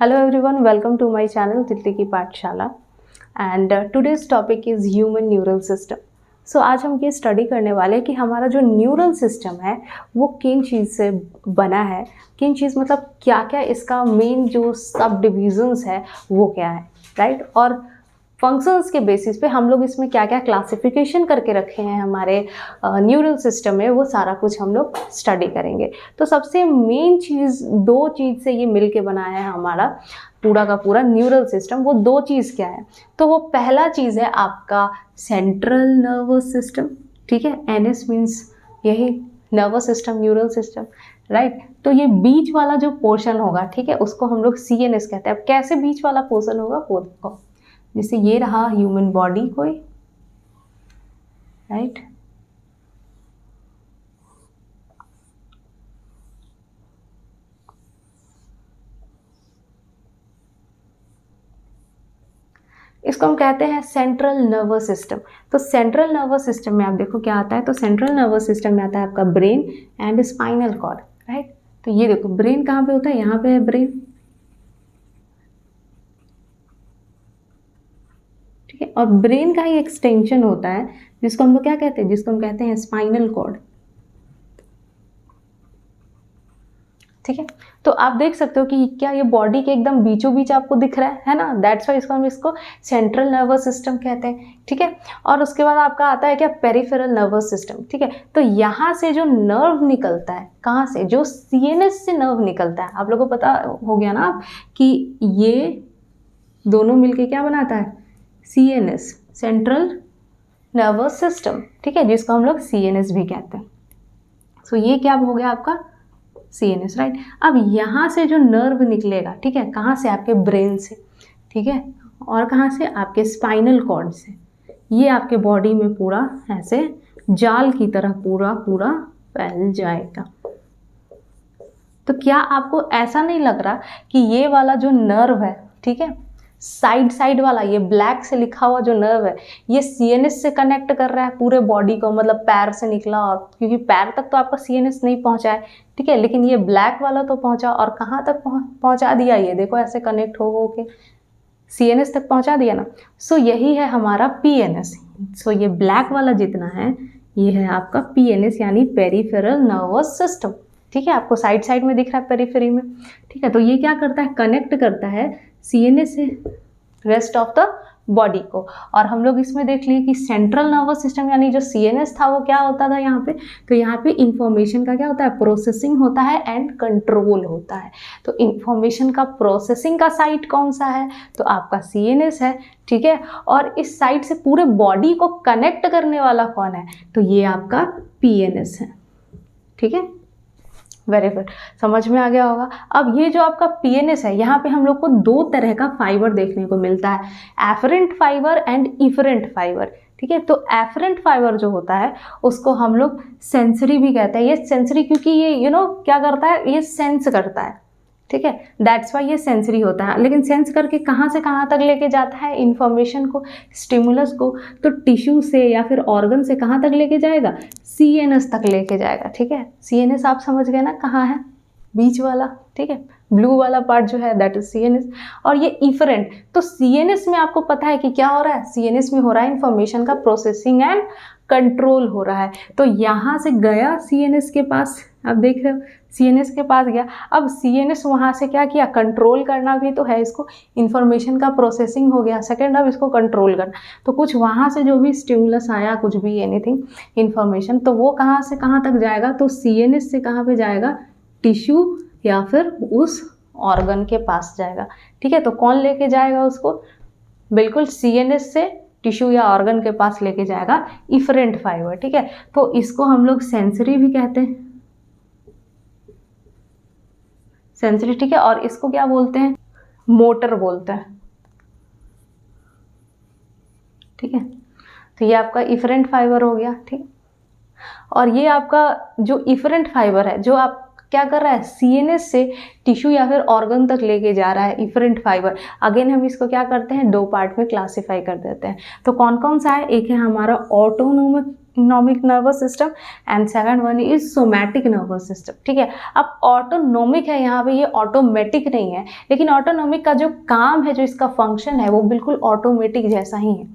Hello everyone, welcome to my channel तितली की पाठशाला and today's topic is human neural system. So आज हम ये स्टडी करने वाले हैं कि हमारा जो न्यूरल सिस्टम है वो किन चीज़ से बना है, किन चीज़ मतलब क्या क्या इसका मेन जो सब डिविजन्स है वो क्या है, राइट। और फंक्शंस के बेसिस पे हम लोग इसमें क्या क्या क्लासिफिकेशन करके रखे हैं हमारे न्यूरल सिस्टम में, वो सारा कुछ हम लोग स्टडी करेंगे। तो सबसे मेन चीज़, दो चीज़ से ये मिल के बना है हमारा पूरा का पूरा न्यूरल सिस्टम। वो दो चीज़ क्या है? तो वो पहला चीज़ है आपका सेंट्रल नर्वस सिस्टम, ठीक है। एनएस मीन्स यही nervous system, neural system, right. तो ये बीच वाला जो पोर्शन होगा, ठीक है, उसको हम लोग सीएनएस कहते हैं। अब कैसे बीच वाला पोर्शन होगा वो देखो, जैसे ये रहा ह्यूमन बॉडी कोई, राइट। इसको हम कहते हैं सेंट्रल नर्वस सिस्टम। तो सेंट्रल नर्वस सिस्टम में आप देखो क्या आता है, तो सेंट्रल नर्वस सिस्टम में आता है आपका brain and spinal cord, right. तो ये देखो ब्रेन कहाँ पे होता है, यहाँ पे है ब्रेन, ठीक है। और ब्रेन का ही एक्सटेंशन होता है जिसको हम लोग क्या कहते हैं, जिसको हम कहते हैं स्पाइनल कॉर्ड, ठीक है। तो आप देख सकते हो कि क्या ये बॉडी के एकदम बीचों बीच आपको दिख रहा है ना, दैट्स वाई हम इसको सेंट्रल नर्वस सिस्टम कहते हैं, ठीक है। और उसके बाद आपका आता है क्या, पेरिफेरल नर्वस सिस्टम, ठीक है। तो यहाँ से जो नर्व निकलता है, कहाँ से, जो सीएनएस से नर्व निकलता है, आप लोगों को पता हो गया ना कि ये दोनों मिलके क्या बनाता है, सीएनएस, सेंट्रल नर्वस सिस्टम, ठीक है, जिसको हम लोग सीएनएस भी कहते हैं। सो ये क्या हो गया आपका सीएनएस, राइट। अब यहाँ से जो नर्व निकलेगा, ठीक है, कहाँ से, आपके ब्रेन से, ठीक है, और कहाँ से, आपके स्पाइनल कॉर्ड से, ये आपके बॉडी में पूरा ऐसे जाल की तरह पूरा पूरा फैल जाएगा। तो क्या आपको ऐसा नहीं लग रहा कि ये वाला जो नर्व है, ठीक है, साइड साइड वाला, ये ब्लैक से लिखा हुआ जो नर्व है, ये सीएनएस से कनेक्ट कर रहा है पूरे बॉडी को, मतलब पैर से निकला, और क्योंकि पैर तक तो आपका सीएनएस नहीं पहुंचा है, ठीक है, लेकिन ये ब्लैक वाला तो पहुंचा, और कहाँ तक पहुंचा दिया, ये देखो ऐसे कनेक्ट हो के सीएनएस तक पहुंचा दिया ना। सो यही है हमारा पीएनएस। सो ये ब्लैक वाला जितना है ये है आपका पीएनएस, यानी पेरिफेरल नर्वस सिस्टम, ठीक है। आपको साइड साइड में दिख रहा है पेरिफेरी में, ठीक है। तो ये क्या करता है, कनेक्ट करता है सीएनएस से रेस्ट ऑफ द बॉडी को। और हम लोग इसमें देख लिए कि सेंट्रल नर्वस सिस्टम यानी जो सीएनएस था वो क्या होता था यहाँ पे, तो यहाँ पे इंफॉर्मेशन का क्या होता है, प्रोसेसिंग होता है एंड कंट्रोल होता है। तो इंफॉर्मेशन का प्रोसेसिंग का साइट कौन सा है, तो आपका सीएनएस है, ठीक है। और इस साइट से पूरे बॉडी को कनेक्ट करने वाला कौन है, तो ये आपका पीएनएस है, ठीक है। वेरी गुड, समझ में आ गया होगा। अब ये जो आपका पीएनएस है, यहाँ पे हम लोग को दो तरह का फाइबर देखने को मिलता है, afferent fibre and efferent fibre, ठीक है। तो एफरेंट फाइबर जो होता है उसको हम लोग सेंसरी भी कहते हैं। ये सेंसरी क्योंकि ये क्या करता है, ये सेंस करता है, ठीक है, दैट्स वाई ये सेंसरी होता है। लेकिन सेंस करके कहाँ से कहाँ तक लेके जाता है इन्फॉर्मेशन को, स्टिमुलस को, तो टिश्यू से या फिर ऑर्गन से कहाँ तक लेके जाएगा, सीएनएस तक लेके जाएगा, ठीक है। सीएनएस आप समझ गए ना कहाँ है, बीच वाला, ठीक है, ब्लू वाला पार्ट जो है दैट इज सीएनएस। और ये इफरेंट, तो सीएनएस में आपको पता है कि क्या हो रहा है, सीएनएस में हो रहा है इन्फॉर्मेशन का प्रोसेसिंग एंड कंट्रोल हो रहा है। तो यहाँ से गया सीएनएस के पास, आप देख रहे हो सीएनएस के पास गया। अब सीएनएस वहाँ से क्या किया, कंट्रोल करना भी तो है इसको, इन्फॉर्मेशन का प्रोसेसिंग हो गया, सेकेंड अब इसको कंट्रोल करना। तो कुछ वहाँ से जो भी स्टिमुलस आया, कुछ भी एनीथिंग इन्फॉर्मेशन, तो वो कहाँ से कहाँ तक जाएगा, तो सीएनएस से कहाँ पे जाएगा, टिश्यू या फिर उस ऑर्गन के पास जाएगा, ठीक है। तो कौन लेके जाएगा उसको, बिल्कुल सीएनएस से टिश्यू या ऑर्गन के पास लेके जाएगा इफरेंट फाइबर, ठीक है। तो इसको हम लोग सेंसरी भी कहते हैं, सेंसरी, ठीक है। और इसको क्या बोलते हैं, मोटर बोलते हैं, ठीक है। तो ये आपका इफरेंट फाइबर हो गया, ठीक। और ये आपका जो इफरेंट फाइबर है, जो आप क्या कर रहा है, सीएनएस से टिश्यू या फिर ऑर्गन तक लेके जा रहा है इफरेंट फाइबर। अगेन हम इसको क्या करते हैं, दो पार्ट में क्लासिफाई कर देते हैं। तो कौन कौन सा है, एक है हमारा autonomic autonomic nervous system and second one is somatic nervous system. ठीक है, अब ऑटोनोमिक है यहाँ पे, ये ऑटोमेटिक नहीं है, लेकिन ऑटोनोमिक का जो काम है, जो इसका फंक्शन है, वो बिल्कुल ऑटोमेटिक जैसा ही है।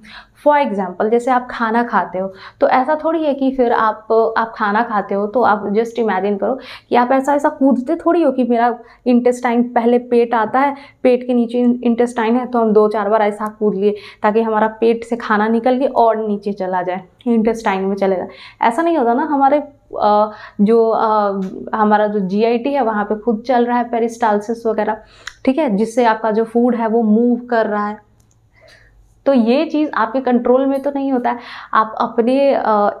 फॉर एग्जाम्पल, जैसे आप खाना खाते हो तो ऐसा थोड़ी है कि फिर आप खाना खाते हो तो आप जस्ट इमेजिन करो कि आप ऐसा ऐसा कूदते थोड़ी हो कि मेरा इंटेस्टाइन, पहले पेट आता है, पेट के नीचे इंटेस्टाइन है, तो हम 2-4 बार ऐसा कूद लिए ताकि हमारा पेट से खाना निकल के और नीचे चला जाए, इंटेस्टाइन में चले जाए। ऐसा नहीं होता ना, हमारे हमारा जो GIT है वहाँ पे खुद चल रहा है पेरिस्टालसिस वगैरह, ठीक है, जिससे आपका जो फूड है वो मूव कर रहा है। तो ये चीज़ आपके कंट्रोल में तो नहीं होता है। आप अपने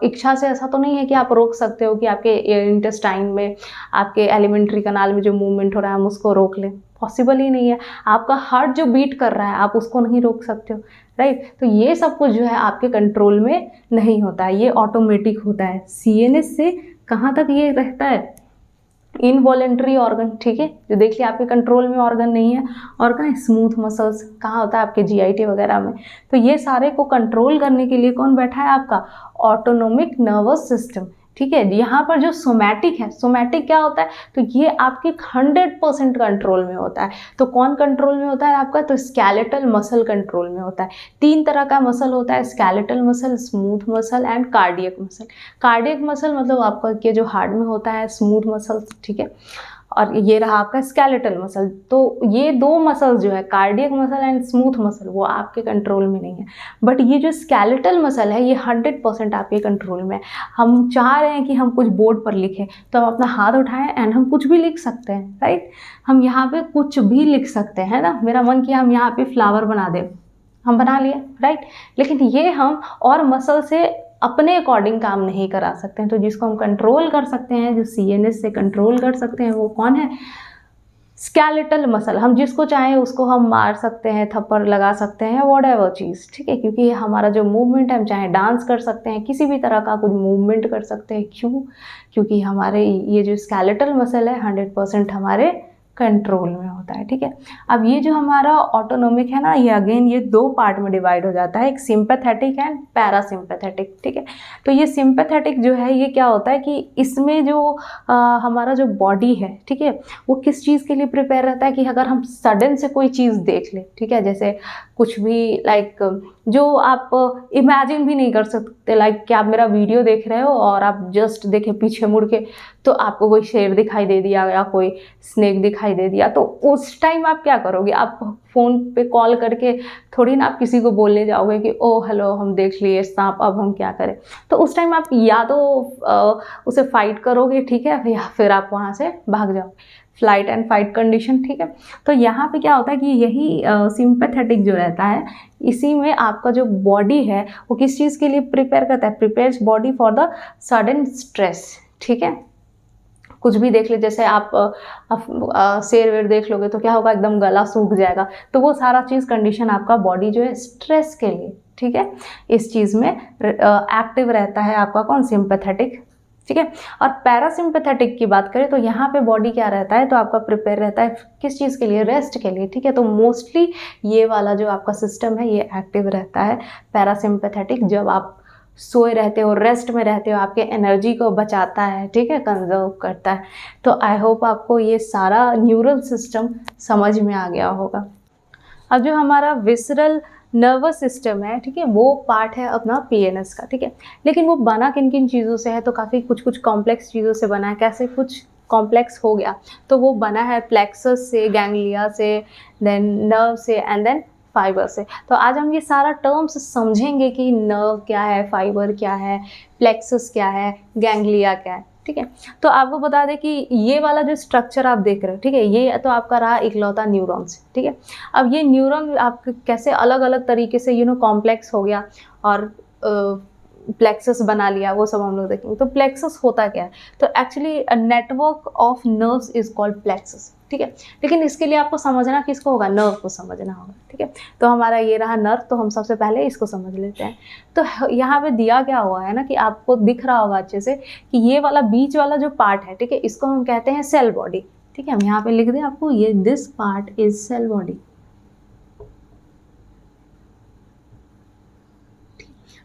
इच्छा से ऐसा तो नहीं है कि आप रोक सकते हो कि आपके इंटेस्टाइन में, आपके एलिमेंट्री कनाल में जो मूवमेंट हो रहा है हम उसको रोक लें, पॉसिबल ही नहीं है। आपका हार्ट जो बीट कर रहा है आप उसको नहीं रोक सकते हो, राइट। तो ये सब कुछ जो है आपके कंट्रोल में नहीं होता है, ये ऑटोमेटिक होता है। CNS से कहाँ तक ये रहता है, इनवॉलेंट्री ऑर्गन, ठीक है, जो देख लिया आपके कंट्रोल में ऑर्गन नहीं है। और कहाँ है स्मूथ मसल्स, कहाँ होता है आपके GIT वगैरह में। तो ये सारे को कंट्रोल करने के लिए कौन बैठा है आपका, ऑटोनोमिक नर्वस सिस्टम। ठीक है, यहाँ पर जो सोमैटिक है, सोमैटिक क्या होता है, तो ये आपके 100% कंट्रोल में होता है। तो कौन कंट्रोल में होता है आपका, तो स्केलेटल मसल कंट्रोल में होता है। 3 तरह का मसल होता है, skeletal muscle, smooth muscle and cardiac muscle. Cardiac muscle मतलब आपका के जो हार्ट में होता है, स्मूथ मसल, ठीक है, और ये रहा आपका स्केलेटल मसल। तो ये 2 मसल्स जो है, cardiac muscle and smooth muscle, वो आपके कंट्रोल में नहीं है। बट ये जो स्केलेटल मसल है ये 100% आपके कंट्रोल में है। हम चाह रहे हैं कि हम कुछ बोर्ड पर लिखें, तो हम अपना हाथ उठाएं एंड हम कुछ भी लिख सकते हैं, राइट। हम यहाँ पे कुछ भी लिख सकते हैं ना, मेरा मन किया हम यहाँ पे फ्लावर बना दें, हम बना लिए, राइट। लेकिन ये हम और मसल से अपने अकॉर्डिंग काम नहीं करा सकते हैं। तो जिसको हम कंट्रोल कर सकते हैं, जो CNS से कंट्रोल कर सकते हैं, वो कौन है, स्केलेटल मसल। हम जिसको चाहें उसको हम मार सकते हैं, थप्पड़ लगा सकते हैं, वॉट एवर चीज़, ठीक है, क्योंकि हमारा जो मूवमेंट है, हम चाहे डांस कर सकते हैं, किसी भी तरह का कुछ मूवमेंट कर सकते हैं। क्यों, क्योंकि हमारे ये जो स्केलेटल मसल है 100% हमारे कंट्रोल में होता है। ठीक है, अब ये जो हमारा ऑटोनोमिक है ना, ये अगेन ये 2 पार्ट में डिवाइड हो जाता है, एक सिंपैथेटिक एंड पैरासिम्पैथेटिक। ठीक है, तो ये सिंपैथेटिक जो है ये क्या होता है कि इसमें जो हमारा जो बॉडी है, ठीक है, वो किस चीज़ के लिए प्रिपेयर रहता है कि अगर हम सडन से कोई चीज़ देख ले, ठीक है, जैसे कुछ भी लाइक जो आप इमेजिन भी नहीं कर सकते, लाइक कि आप मेरा वीडियो देख रहे हो और आप जस्ट देखें पीछे मुड़ के तो आपको कोई शेर दिखाई दे दिया या कोई स्नेक दिखाई दे दिया, तो उस टाइम आप क्या करोगे, आप फ़ोन पे कॉल करके थोड़ी ना आप किसी को बोलने जाओगे कि ओ हेलो हम देख लिए सांप, अब हम क्या करें। तो उस टाइम आप या तो उसे फाइट करोगे, ठीक है, या फिर आप वहाँ से भाग जाओ, फ्लाइट एंड फाइट कंडीशन। ठीक है, तो यहाँ पे क्या होता है कि यही सिंपैथेटिक जो रहता है, इसी में आपका जो बॉडी है वो किस चीज़ के लिए प्रिपेयर करता है, prepares body for the sudden stress. ठीक है, कुछ भी देख ले, जैसे आप शेर वेर देख लोगे तो क्या होगा, एकदम गला सूख जाएगा। तो वो सारा चीज़ कंडीशन आपका बॉडी जो है स्ट्रेस के लिए, ठीक है, इस चीज़ में एक्टिव रहता है आपका कौन, सिंपैथेटिक। ठीक है, और पैरासिम्पैथेटिक की बात करें तो यहाँ पे बॉडी क्या रहता है, तो आपका प्रिपेयर रहता है किस चीज़ के लिए, रेस्ट के लिए। ठीक है, तो मोस्टली ये वाला जो आपका सिस्टम है ये एक्टिव रहता है पैरासिम्पैथेटिक, जब आप सोए रहते हो, रेस्ट में रहते हो, आपके एनर्जी को बचाता है, ठीक है, कंजर्व करता है। तो आई होप आपको ये सारा न्यूरल सिस्टम समझ में आ गया होगा। अब जो हमारा विसरल नर्वस सिस्टम है, ठीक है, वो पार्ट है अपना PNS का। ठीक है, लेकिन वो बना किन किन चीज़ों से है, तो काफ़ी कुछ कॉम्प्लेक्स चीज़ों से बना है। कैसे कुछ कॉम्प्लेक्स हो गया, तो वो बना है प्लेक्सस से, गैंग्लिया से, देन नर्व से एंड देन फाइबर से। तो आज हम ये सारा टर्म्स समझेंगे कि नर्व क्या है, फाइबर क्या है, प्लेक्सस क्या है, गैंग्लिया क्या है। ठीक है, तो आपको बता दें कि ये वाला जो स्ट्रक्चर आप देख रहे हो, ठीक है, ये तो आपका रहा इकलौता न्यूरॉन्स। ठीक है, अब ये न्यूरॉन आप कैसे अलग अलग तरीके से कॉम्प्लेक्स हो गया और प्लेक्सस बना लिया, वो सब हम लोग देखेंगे। तो प्लेक्सस होता क्या है, तो actually network of nerves is called plexus. ठीक है, लेकिन इसके लिए आपको समझना किसको होगा, नर्व को समझना होगा। ठीक है, तो हमारा ये रहा नर्व, तो हम सबसे पहले इसको समझ लेते हैं। तो यहाँ पे दिया क्या हुआ है ना, कि आपको दिख रहा होगा अच्छे से कि ये वाला बीच वाला जो पार्ट है, ठीक है, इसको हम कहते हैं सेल बॉडी। ठीक है, हम यहाँ पे लिख दें आपको, ये this part is cell body.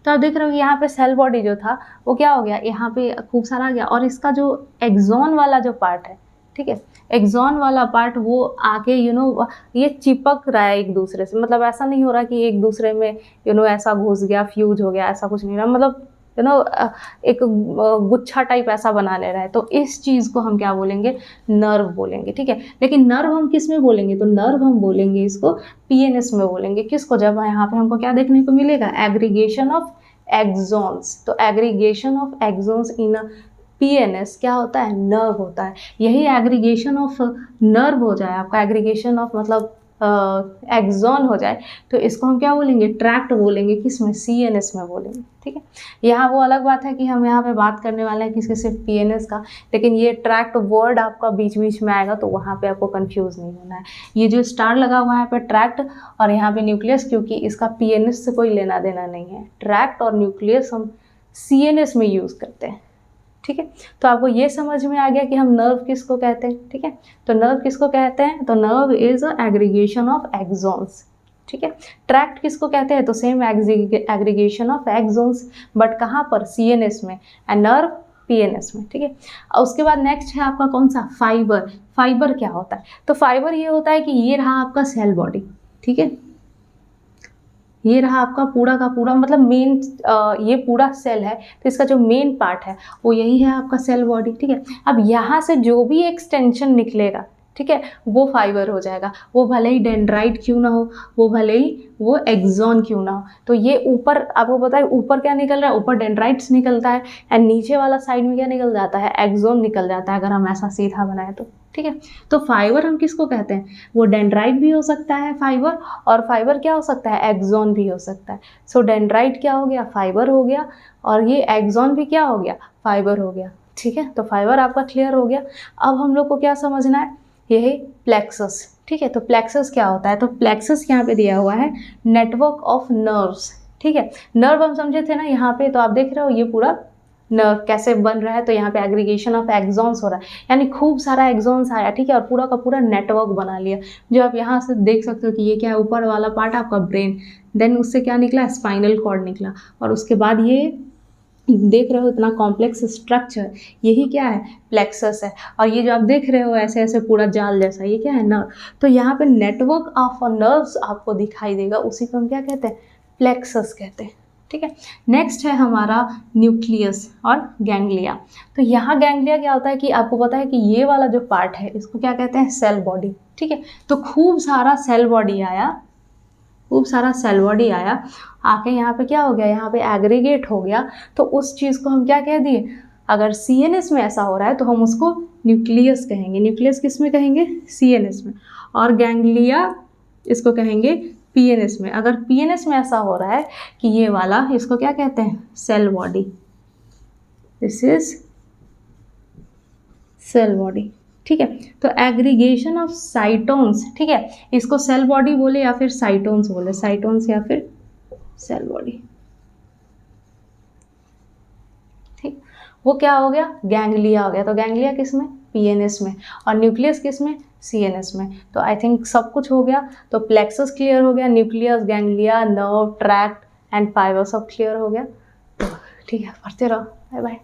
तो आप देख रहे हो कि यहाँ पे सेल बॉडी जो था वो क्या हो गया, यहाँ पे खूब सारा आ गया, और इसका जो एक्सॉन वाला जो पार्ट है, ठीक है, एक्सॉन वाला पार्ट वो आके ये चिपक रहा है एक दूसरे से, मतलब ऐसा नहीं हो रहा कि एक दूसरे में ऐसा घुस गया, फ्यूज हो गया, ऐसा कुछ नहीं रहा, मतलब एक गुच्छा टाइप ऐसा बना ले रहा है। तो इस चीज़ को हम क्या बोलेंगे, नर्व बोलेंगे, ठीक है। लेकिन नर्व हम किस में बोलेंगे, तो नर्व हम बोलेंगे इसको पीएनएस में बोलेंगे। किसको, जब यहाँ पे हमको क्या देखने को मिलेगा, एग्रीगेशन ऑफ एक्सॉन्स। तो aggregation of axons in PNS क्या होता है, नर्व होता है। यही एग्रीगेशन ऑफ नर्व हो जाए आपका, एग्रीगेशन ऑफ मतलब एक्सॉन हो जाए, तो इसको हम क्या बोलेंगे, ट्रैक्ट बोलेंगे। किसमें, सीएनएस में बोलेंगे, ठीक है। यहाँ वो अलग बात है कि हम यहाँ पे बात करने वाले हैं किसके, सिर्फ पीएनएस का, लेकिन ये ट्रैक्ट वर्ड आपका बीच बीच में आएगा, तो वहाँ पे आपको कंफ्यूज नहीं होना है। ये जो स्टार लगा हुआ है यहाँ पे ट्रैक्ट और यहाँ पे न्यूक्लियस, क्योंकि इसका पीएनएस से कोई लेना देना नहीं है। ट्रैक्ट और न्यूक्लियस हम सीएनएस में यूज़ करते हैं, ठीक है। तो आपको ये समझ में आ गया कि हम नर्व किसको कहते हैं, ठीक है। तो नर्व किसको कहते हैं, तो nerve is aggregation of axons, ठीक है। ट्रैक्ट किसको कहते हैं, तो same aggregation of axons, but कहाँ पर, सीएनएस में, एंड नर्व पीएनएस में, ठीक है। और उसके बाद नेक्स्ट है आपका कौन सा, फाइबर। फाइबर क्या होता है, तो फाइबर ये होता है कि ये रहा आपका सेल बॉडी, ठीक है, ये रहा आपका पूरा का पूरा, मतलब मेन ये पूरा सेल है, तो इसका जो मेन पार्ट है वो यही है आपका सेल बॉडी, ठीक है। अब यहाँ से जो भी एक्सटेंशन निकलेगा, ठीक है, वो फाइबर हो जाएगा। वो भले ही डेंड्राइट क्यों ना हो, वो भले ही वो एक्सॉन क्यों ना हो। तो ये ऊपर आपको पता है ऊपर क्या निकल रहा है, ऊपर डेंड्राइट्स निकलता है, एंड नीचे वाला साइड में क्या निकल जाता है, एक्सॉन निकल जाता है, अगर हम ऐसा सीधा बनाए तो, ठीक है। तो फाइबर हम किसको कहते हैं, वो डेंड्राइट भी हो सकता है फाइबर, और फाइबर क्या हो सकता है, एक्सॉन भी हो सकता है। सो डेंड्राइट क्या हो गया, फाइबर हो गया, और ये एक्सॉन भी क्या हो गया, फाइबर हो गया, ठीक है। तो फाइबर आपका क्लियर हो गया। अब हम लोग को क्या समझना है, यही प्लेक्सस, ठीक है। तो प्लेक्सस क्या होता है, तो प्लेक्सस यहाँ पे दिया हुआ है नेटवर्क ऑफ नर्व्स, ठीक है। नर्व हम समझे थे ना यहाँ पे, तो आप देख रहे हो ये पूरा नर्व कैसे बन रहा है, तो यहाँ पे एग्रीगेशन ऑफ एक्सॉन्स हो रहा है, यानी खूब सारा एक्सॉन्स आया, ठीक है, और पूरा का पूरा नेटवर्क बना लिया। जो आप यहाँ से देख सकते हो कि ये क्या है, ऊपर वाला पार्ट आपका ब्रेन, देन उससे क्या निकला, स्पाइनल कॉर्ड निकला, और उसके बाद ये देख रहे हो इतना कॉम्प्लेक्स स्ट्रक्चर, यही क्या है, प्लेक्सस है। और ये जो आप देख रहे हो ऐसे ऐसे पूरा जाल जैसा, ये क्या है, नर्व। तो यहाँ पे नेटवर्क ऑफ नर्व्स आपको दिखाई देगा, उसी को हम क्या कहते हैं, प्लेक्सस कहते हैं, ठीक है। नेक्स्ट है हमारा न्यूक्लियस और गैंग्लिया। तो यहाँ गैंग्लिया क्या होता है कि आपको पता है कि ये वाला जो पार्ट है इसको क्या कहते हैं, सेल बॉडी, ठीक है। तो खूब सारा सेल बॉडी आया, खूब सारा सेल बॉडी आया, आके यहाँ पे क्या हो गया, यहाँ पे एग्रीगेट हो गया। तो उस चीज़ को हम क्या कह दिए, अगर सीएनएस में ऐसा हो रहा है तो हम उसको न्यूक्लियस कहेंगे। न्यूक्लियस किस में कहेंगे, सीएनएस में, और गैंग्लिया इसको कहेंगे पीएनएस में। अगर पीएनएस में ऐसा हो रहा है कि ये वाला, इसको क्या कहते हैं, cell body, this is cell body, ठीक है। तो एग्रीगेशन ऑफ साइटोन्स, ठीक है, इसको सेल बॉडी बोले या फिर साइटोन्स बोले, साइटोन्स या फिर सेल बॉडी, ठीक। वो क्या हो गया, गैंग्लिया हो गया। तो गैंग्लिया किस में, पीएनएस में, और न्यूक्लियस किस में, सीएनएस में। तो आई थिंक सब कुछ हो गया। तो प्लेक्सस क्लियर हो गया, nucleus, ganglia, nerve, tract and fibre सब क्लियर हो गया। तो ठीक है, पढ़ते रहो, बाय बाय।